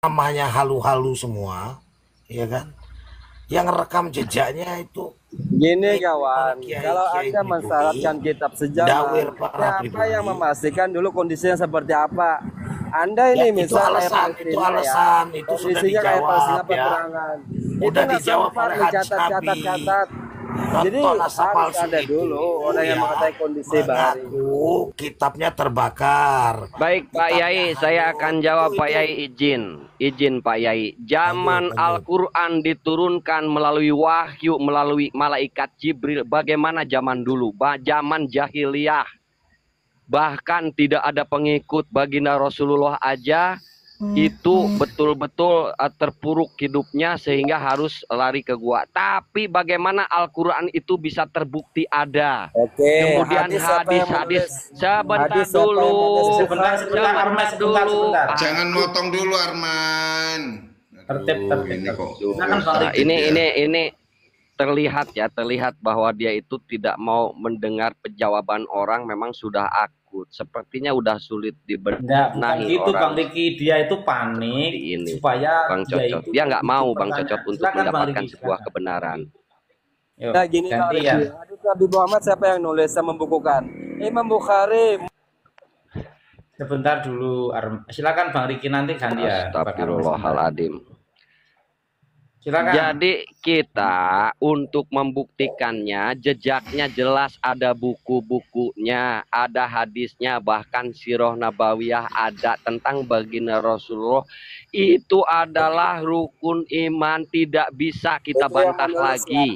namanya halu-halu semua, ya kan? Yang rekam jejaknya itu Gini kawan, kalau kiai-kiai Anda mensyaratkan pribumi, kitab sejarah, dawir para siapa yang pribumi. memastikan dulu kondisinya seperti apa? Anda Ya, ini itu misal kayak alasan, Palestina ya, itu sudah kondisinya kayak Palestina dijawab ya. peperangan. Itu Udah nggak dijawab sempat oleh hadis dicatat-catat. Nabi. Jadi Tonton Asa harus palsu ada itu dulu orang yang ya mengetahui kondisi bahari. mengaku kitabnya terbakar. Baik Pak Yai, saya akan jawab Pak Yai, izin Pak Yai. Zaman Al-Quran diturunkan melalui wahyu, melalui malaikat Jibril. Bagaimana zaman dulu? Zaman jahiliyah. Bahkan tidak ada pengikut baginda Rasulullah aja. Itu betul-betul terpuruk hidupnya sehingga harus lari ke gua. Tapi bagaimana Al-Quran itu bisa terbukti ada. Oke, Kemudian hadis sebentar dulu. Sebentar, Jangan motong dulu Arman. Ini terlihat bahwa dia itu tidak mau mendengar jawaban orang, memang sudah akut. Sepertinya udah sulit dibenahi gitu, orang. Bang Riki, dia itu panik ini supaya Bang Cocot. Dia nggak mau Bang Cocot untuk mendapatkan sebuah kebenaran. Nah gini kalau hadis Nabi Muhammad siapa yang nulis dan membukukan? Imam Bukhari. Sebentar dulu, silakan Bang Riki, nanti ganti ya. Astagfirullahaladzim. Silakan. Jadi kita untuk membuktikannya, jejaknya jelas, ada buku-bukunya, ada hadisnya, bahkan sirah nabawiyah ada tentang baginda Rasulullah. Itu adalah rukun iman, tidak bisa kita bantah lagi,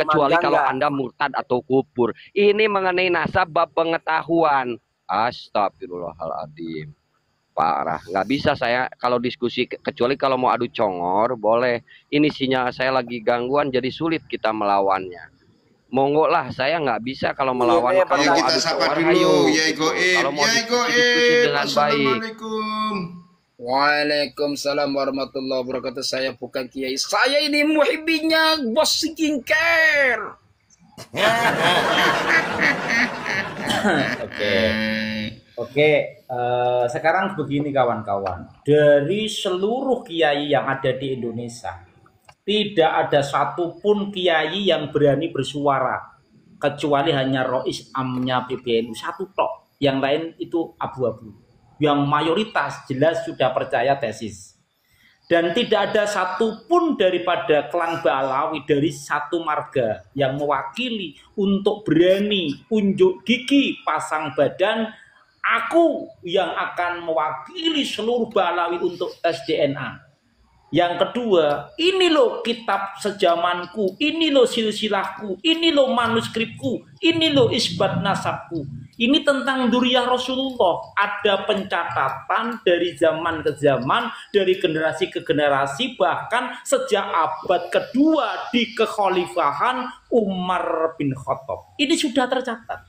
kecuali kalau Anda murtad atau kufur. Ini mengenai nasab bab pengetahuan. Astagfirullahaladzim. Parah, nggak bisa saya kalau diskusi, kecuali kalau mau adu congor boleh. Ini sinyal saya lagi gangguan, jadi sulit kita melawannya. Monggo lah, saya nggak bisa kalau melawan. Kalau mau adu congor, ayo. Kalau mau diskusi dengan baik. Waalaikumsalam warahmatullahi wabarakatuh. Saya bukan kiai, saya ini muhibbinya Bos Skincare. Oke, sekarang begini kawan-kawan, dari seluruh kiai yang ada di Indonesia, tidak ada satupun kiai yang berani bersuara, kecuali hanya Rois Amnya PBNU satu tok, yang lain itu abu-abu. Yang mayoritas jelas sudah percaya tesis. Dan tidak ada satupun daripada klan Ba'alawi dari satu marga yang mewakili untuk berani unjuk gigi, pasang badan, aku yang akan mewakili seluruh Ba'alawi untuk tes DNA. Yang kedua, ini loh kitab sejamanku, ini loh silsilahku, ini loh manuskripku, ini loh isbat nasabku. Ini tentang Dzurriyyah Rasulullah. Ada pencatatan dari zaman ke zaman, dari generasi ke generasi, bahkan sejak abad kedua di kekhalifahan Umar bin Khattab. Ini sudah tercatat.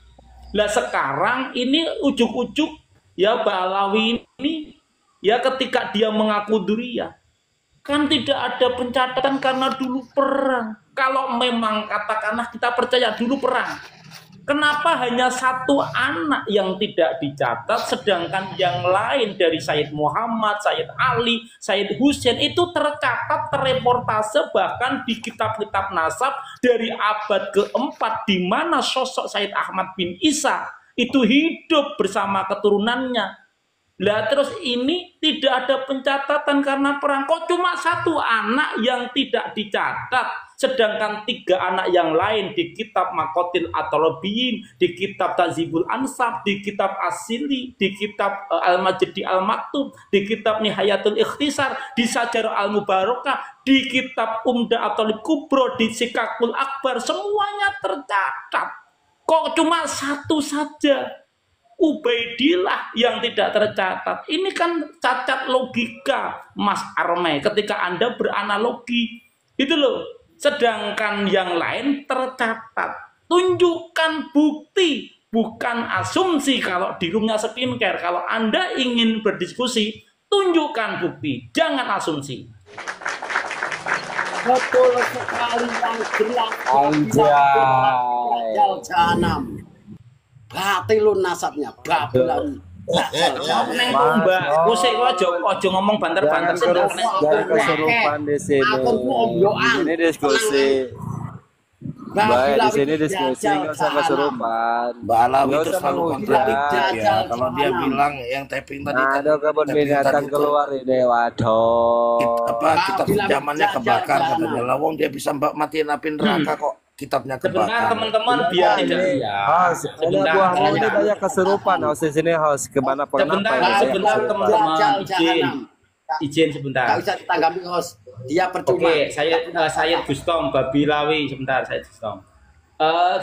Lah sekarang ini ujuk-ujuk ya Ba'alawi ini ya ketika dia mengaku Dzurriyyah, kan tidak ada pencatatan karena dulu perang. Kalau memang katakanlah kita percaya dulu perang, kenapa hanya satu anak yang tidak dicatat, sedangkan yang lain dari Sayyid Muhammad, Sayyid Ali, Sayyid Husain itu tercatat, terreportase bahkan di kitab-kitab nasab dari abad keempat, di mana sosok Sayyid Ahmad bin Isa itu hidup bersama keturunannya. Lah terus ini tidak ada pencatatan karena perang. Kok cuma satu anak yang tidak dicatat, sedangkan 3 anak yang lain di kitab Makotil Atolobiyin, di kitab Tazibul Ansab, di kitab Asili, di kitab Al-Majdi Al-Maktub, di kitab Nihayatul Ikhtisar, di Sajarah Al-Mubarakah, di kitab Umda Atolib Kubro, di Sikakul Akbar, semuanya tercatat. Kok cuma satu saja, Ubaidillah, yang tidak tercatat? Ini kan cacat logika, Mas Arme, ketika Anda beranalogi itu loh. Sedangkan yang lain tercatat. Tunjukkan bukti, bukan asumsi. Kalau di roomnya skincare, kalau Anda ingin berdiskusi, tunjukkan bukti, jangan asumsi. Betul sekali yang jelas. Jahanam. Batilun nasabnya, Babulawi. Neng Mbak, kusik ojo ngomong banter-banter Jangan kesurupan di sini. Ini diskusi. Baik, di sini diskusi nggak usah kesurupan. Mbak Alawi Nggak itu usah selalu menghujat. kontradiktif ya. Kalau dia bilang yang tapping tadi kan Ada kebun tapping binatang tadi itu keluar ini, waduh. kitab zamannya kebakar katanya. Lawong dia bisa matiin api neraka kok kitabnya sebentar kebakar. teman-teman biar tidak Host, ini buahmu ini banyak kesurupan. Host di sini host kemana pun sebentar teman-teman izin sebentar. Nggak usah ditanggapi host. Dia percuma. Oke, saya Gustom Babilawi sebentar, saya Gustom.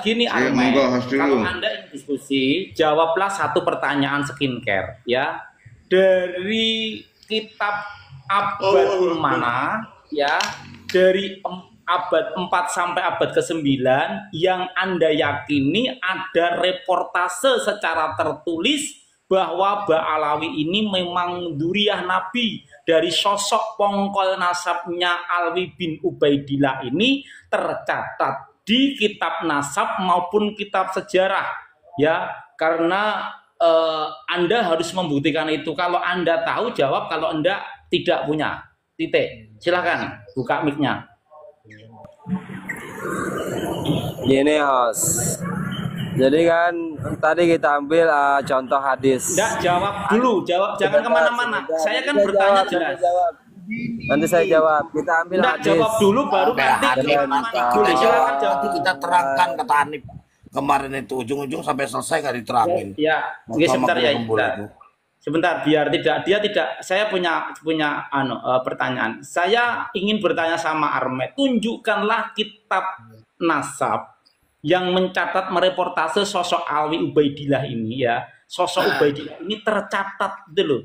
Gini Ayo, Armen, monggo, host dulu. kalau Anda ingin diskusi, jawablah satu pertanyaan skincare ya. Dari kitab abad mana ya, dari abad 4 sampai abad ke-9 yang Anda yakini ada reportase secara tertulis bahwa Ba'alawi ini memang duriah Nabi. Dari sosok pongkol nasabnya Alwi bin Ubaidillah ini tercatat di kitab nasab maupun kitab sejarah ya, karena Anda harus membuktikan itu. Kalau Anda tahu jawab, kalau Anda tidak punya titik. Silakan buka mic-nya. Gini host. Jadi kan tadi kita ambil contoh hadis. Enggak, jawab dulu, jangan kemana-mana. Saya kan bertanya jelas. Nanti saya jawab. Kita ambil Enggak, hadis. jawab dulu baru nanti Kita silakan nanti jawab. kita terangkan kata Hanif kemarin itu ujung-ujung sampai selesai nggak diterangin. Ya, oke, sebentar ya. Sebentar, biar dia tidak. Saya punya pertanyaan. Saya ingin bertanya sama Armet. Tunjukkanlah kitab nasab yang mencatat mereportase sosok Alwi Ubaidillah ini ya. Sosok Ubaidillah ini tercatat gitu loh.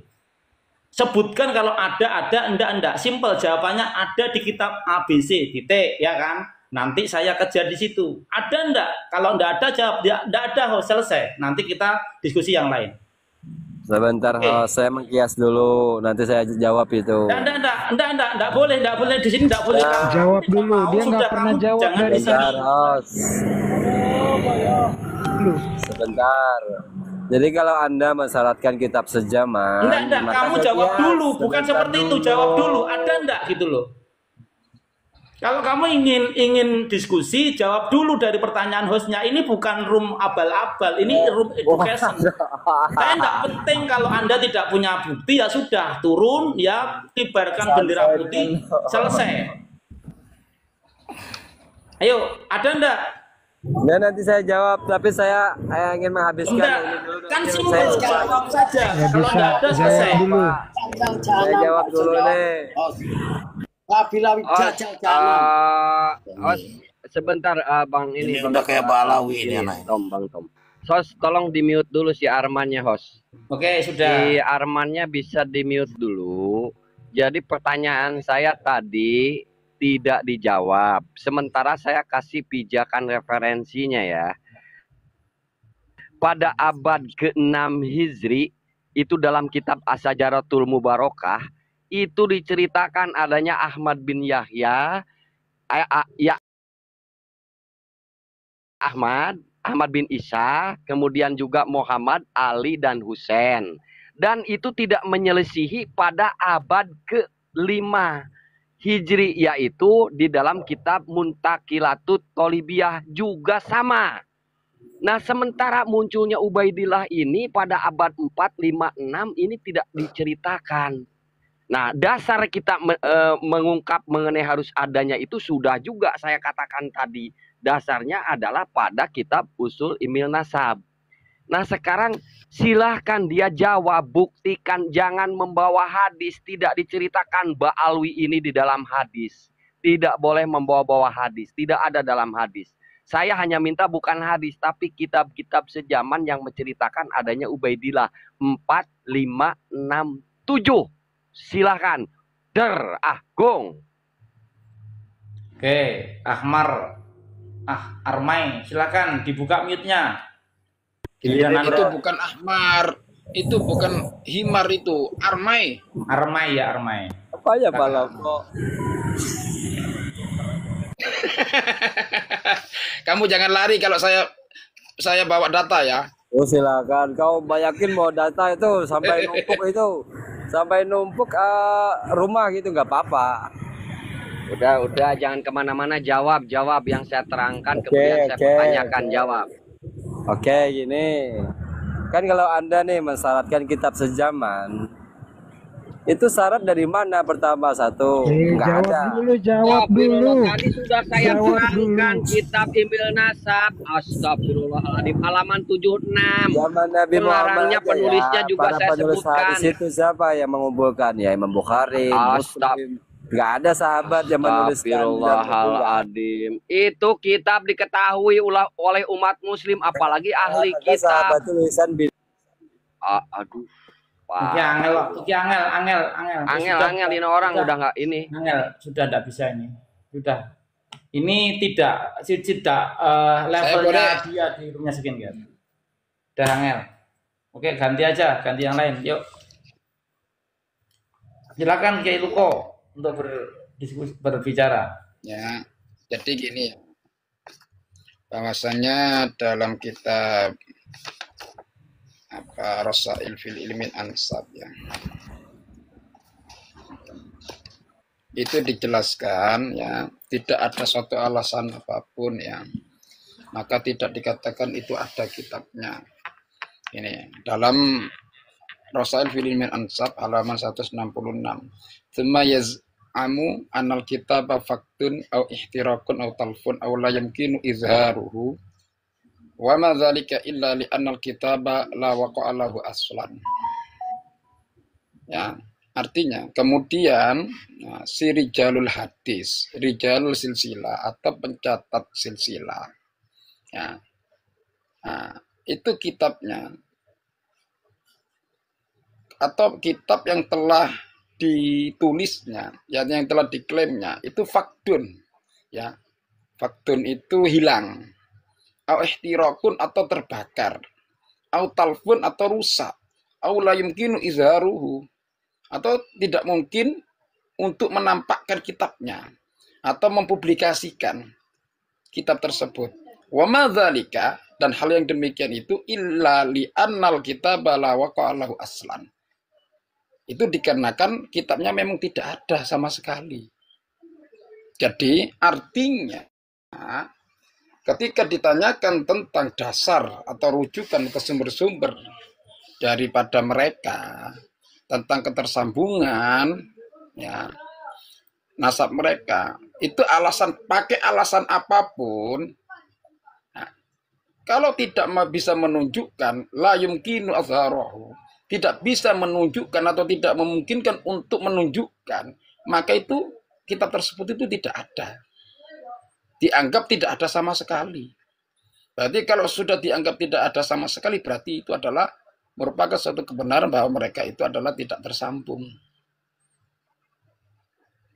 Sebutkan kalau ada, enggak. Simpel jawabannya ada di kitab ABC, titik ya kan. Nanti saya kejar di situ. Ada enggak? Kalau enggak ada jawab enggak ada, selesai. Nanti kita diskusi yang lain. Sebentar host, saya mengkias dulu. Nanti saya jawab itu. Enggak boleh di sini, enggak boleh. Jawab dulu, dia nggak pernah jawab dari Sebentar host. Sebentar. Jadi kalau Anda mensyaratkan kitab sejaman, enggak, kamu jawab dulu, bukan seperti itu, jawab dulu. Ada enggak gitu loh. Kalau kamu ingin diskusi, jawab dulu dari pertanyaan hostnya. Ini bukan room abal-abal, ini room education. Saya enggak penting kalau Anda tidak punya bukti, ya sudah turun, ya kibarkan bendera putih, selesai. Ayo, ada enggak? Nah, nanti saya jawab, tapi saya ingin menghabiskan Enggak, ini dulu. kan simpel, jawab saja. Kalau enggak ada, selesai. Saya jawab dulu nih. Babilawi jajal Sebentar Bang ini udah kayak Balawi ini anak. Bang Tom. Host, tolong di mute dulu si Armannya host. Oke, sudah. Si Armannya bisa di mute dulu. Jadi pertanyaan saya tadi tidak dijawab. Sementara saya kasih pijakan referensinya ya. Pada abad ke-6 Hijri itu dalam kitab As-Sajaratul Mubarakah itu diceritakan adanya Ahmad bin Yahya, Ahmad bin Isa, kemudian juga Muhammad, Ali, dan Husain. Dan itu tidak menyelisihi pada abad ke-5 Hijri, yaitu di dalam kitab Muntaqilatut Tolibiyah juga sama. Nah, sementara munculnya Ubaidillah ini pada abad 4, 5, 6 ini tidak diceritakan. Nah, dasar kita mengungkap mengenai harus adanya itu sudah juga saya katakan tadi. Dasarnya adalah pada kitab Usul Ilmil Nasab. Nah, sekarang silahkan dia jawab, buktikan, jangan membawa hadis. Tidak diceritakan Ba'alwi ini di dalam hadis. Tidak boleh membawa-bawa hadis. Tidak ada dalam hadis. Saya hanya minta bukan hadis, tapi kitab-kitab sejaman yang menceritakan adanya Ubaidillah 4, 5, 6, 7. Silahkan. Gong. Oke, Armai, silakan dibuka mute-nya. Itu bukan Ahmar, itu bukan Himar, itu Armai. Armai. Apa ya Baloko? Kamu jangan lari kalau saya bawa data ya. Oh silakan, kau bayangin mau data itu sampai numpuk rumah gitu nggak apa-apa. Udah jangan kemana-mana, jawab yang saya terangkan, Oke, kemudian saya oke, pertanyakan, oke. jawab. Oke, gini. Kan kalau Anda nih mensyaratkan kitab sejaman, itu syarat dari mana? Pertama satu, nggak ada. Jawab dulu. Tadi sudah saya Jawab terangkan dulu. kitab Imbil Nasab. Astagfirullahaladzim, halaman 76. Zaman Nabi Muhammad Pelarangnya aja penulisnya ya. juga Para saya penulis sebutkan. hadis itu siapa yang mengumpulkan? Ya Imam Bukhari, Muslim. Nggak ada sahabat yang menuliskan. Astagfirullahaladzim. Itu kitab diketahui oleh umat muslim, apalagi ahli kitab. Sahabat tulisan Aduh. Iki Angel ini orang udah nggak ini. Angel, sudah tidak bisa ini. Sudah. Ini tidak levelnya dia di roomnya segini kan. Udah Angel. Oke, ganti aja, ganti yang lain. Yuk. Silakan Kiai Luko untuk berbicara. Ya, jadi gini ya. Bahwasanya dalam kitab Rasail fil Ilmin Ansab ya. Itu dijelaskan ya, tidak ada suatu alasan apapun ya. Maka tidak dikatakan itu ada kitabnya. Ini dalam Rasail fil Ilmin Ansab halaman 166. Tsumma yaz'amu anal kitaba faktun au ihtirakun au talfun au la yumkinu izharuhu. Wa ma dzalika illa li annal kitaba la waqa'a lahu aslan. Ya, artinya kemudian si rijalul hadis, rijalul silsilah atau pencatat silsilah. Ya. Itu kitabnya atau kitab yang telah ditulisnya, yang telah diklaimnya itu faktun. Ya. Faktun itu hilang. Au ihtirakun atau terbakar, au talfun atau rusak, au la yumkinu izharuhu atau tidak mungkin untuk menampakkan kitabnya atau mempublikasikan kitab tersebut. Wa ma dzalika, dan hal yang demikian itu illa li annal kitaba la waqa'a lahu aslan. Itu dikarenakan kitabnya memang tidak ada sama sekali. Jadi artinya ketika ditanyakan tentang dasar atau rujukan ke sumber-sumber daripada mereka tentang ketersambungan ya nasab mereka, itu pakai alasan apapun, nah, kalau tidak bisa menunjukkan la yumkinu azharahu, tidak bisa menunjukkan atau tidak memungkinkan untuk menunjukkan, maka itu kitab tersebut itu tidak ada. Dianggap tidak ada sama sekali. Berarti kalau sudah dianggap tidak ada sama sekali, berarti itu adalah merupakan suatu kebenaran bahwa mereka itu adalah tidak tersambung.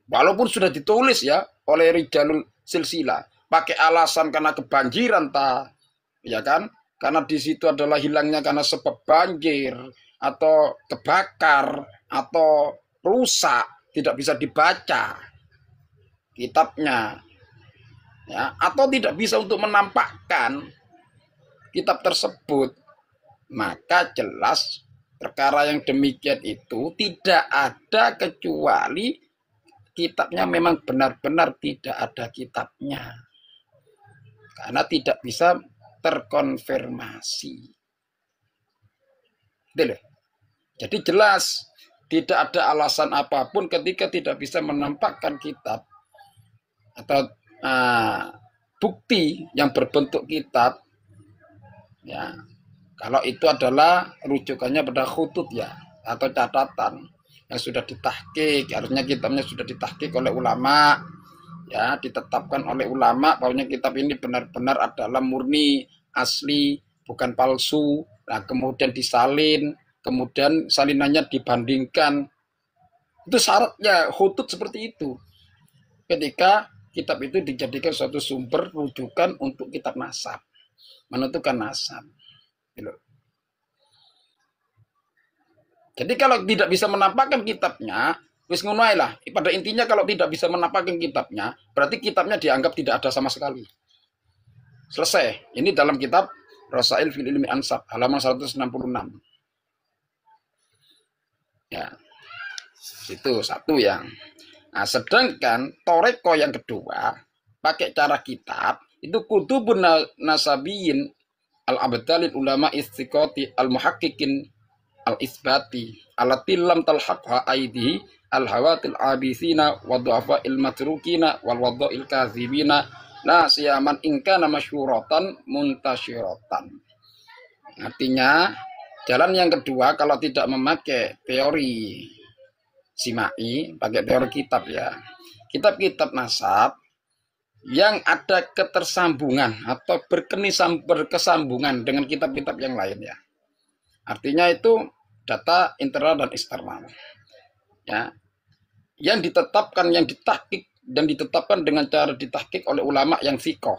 Walaupun sudah ditulis ya oleh rijalul silsilah, pakai alasan karena kebanjiran ya kan? Karena di situ adalah hilangnya karena sebab banjir atau kebakar atau rusak, tidak bisa dibaca kitabnya. Ya, atau tidak bisa untuk menampakkan kitab tersebut, maka jelas perkara yang demikian itu tidak ada kecuali kitabnya memang benar-benar tidak ada kitabnya, karena tidak bisa terkonfirmasi. Jadi jelas tidak ada alasan apapun ketika tidak bisa menampakkan kitab atau bukti yang berbentuk kitab ya, kalau itu adalah rujukannya pada khutut ya atau catatan yang sudah ditahqiq, harusnya kitabnya sudah ditahqiq oleh ulama ya, ditetapkan oleh ulama bahwa kitab ini benar-benar adalah murni asli, bukan palsu. Nah kemudian disalin, kemudian salinannya dibandingkan, itu syaratnya khutut seperti itu. Ketika kitab itu dijadikan suatu sumber rujukan untuk kitab nasab, menentukan nasab. Jadi kalau tidak bisa menampakkan kitabnya, wis ngono ae lah. Pada intinya kalau tidak bisa menampakkan kitabnya, berarti kitabnya dianggap tidak ada sama sekali. Selesai. Ini dalam kitab Rasail fil ilmi ansab halaman 166. Ya. Itu satu yang. Nah, sedangkan toreko yang kedua pakai cara kitab itu kutubun nasabiyin al-abdalil ulama istiqoti al-muhaqqiqin al-isbati alati lam talhaqha aidihi al-hawatil abisina wa du'afa il-matrukina wal wadha'il kazibina la siyaman ingkana masyuratan muntasyiratan. Artinya jalan yang kedua kalau tidak memakai teori Simai, pakai teori kitab ya. Kitab-kitab nasab yang ada ketersambungan atau berkesambungan dengan kitab-kitab yang lain ya. Artinya itu data internal dan eksternal. Ya. Yang ditetapkan, yang ditahqiq dan ditetapkan dengan cara ditahqiq oleh ulama yang fiqh.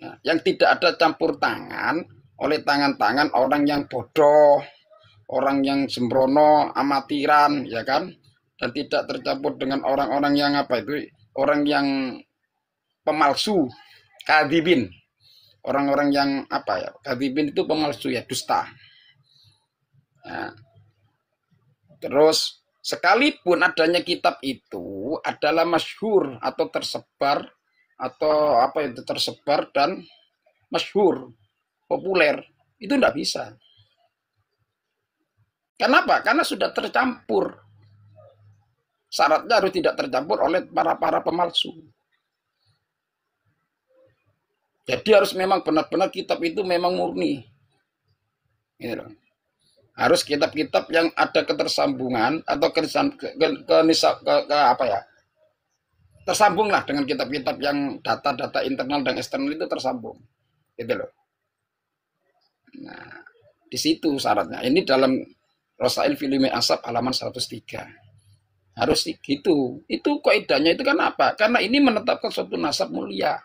Ya. Yang tidak ada campur tangan oleh tangan-tangan orang yang bodoh, orang yang sembrono, amatiran, ya kan? Dan tidak tercampur dengan orang-orang yang apa itu, orang yang pemalsu, kadhibin. Orang-orang yang apa ya? Kadhibin itu pemalsu ya, dusta. Ya. Terus sekalipun adanya kitab itu adalah masyhur atau tersebar atau apa itu tersebar dan masyhur, populer, itu tidak bisa. Kenapa? Karena sudah tercampur. Syaratnya harus tidak tercampur oleh para pemalsu. Jadi harus memang benar-benar kitab itu memang murni. Gitu. Harus kitab-kitab yang ada ketersambungan atau apa ya? Tersambunglah dengan kitab-kitab yang data-data internal dan eksternal itu tersambung. Gitu loh. Nah, di situ syaratnya. Ini dalam Rasail fil ilmi ansab halaman 103. Harus gitu. Itu kaidahnya itu kan apa? Karena ini menetapkan suatu nasab mulia.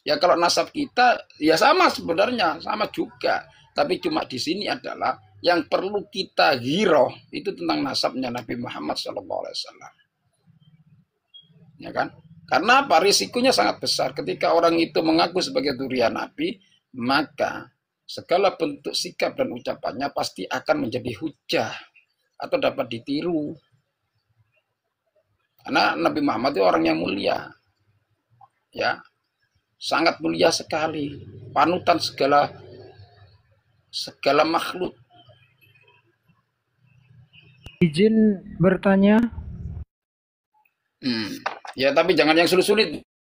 Ya kalau nasab kita ya sama sebenarnya, sama juga. Tapi cuma di sini adalah yang perlu kita giroh itu tentang nasabnya Nabi Muhammad SAW. Ya kan? Karena apa? Risikonya sangat besar. Ketika orang itu mengaku sebagai dzurriyyah Nabi, maka segala bentuk sikap dan ucapannya pasti akan menjadi hujah atau dapat ditiru. Karena Nabi Muhammad itu orang yang mulia. Ya. Sangat mulia sekali. Panutan segala makhluk. Izin bertanya. Ya, tapi jangan yang sulit-sulit.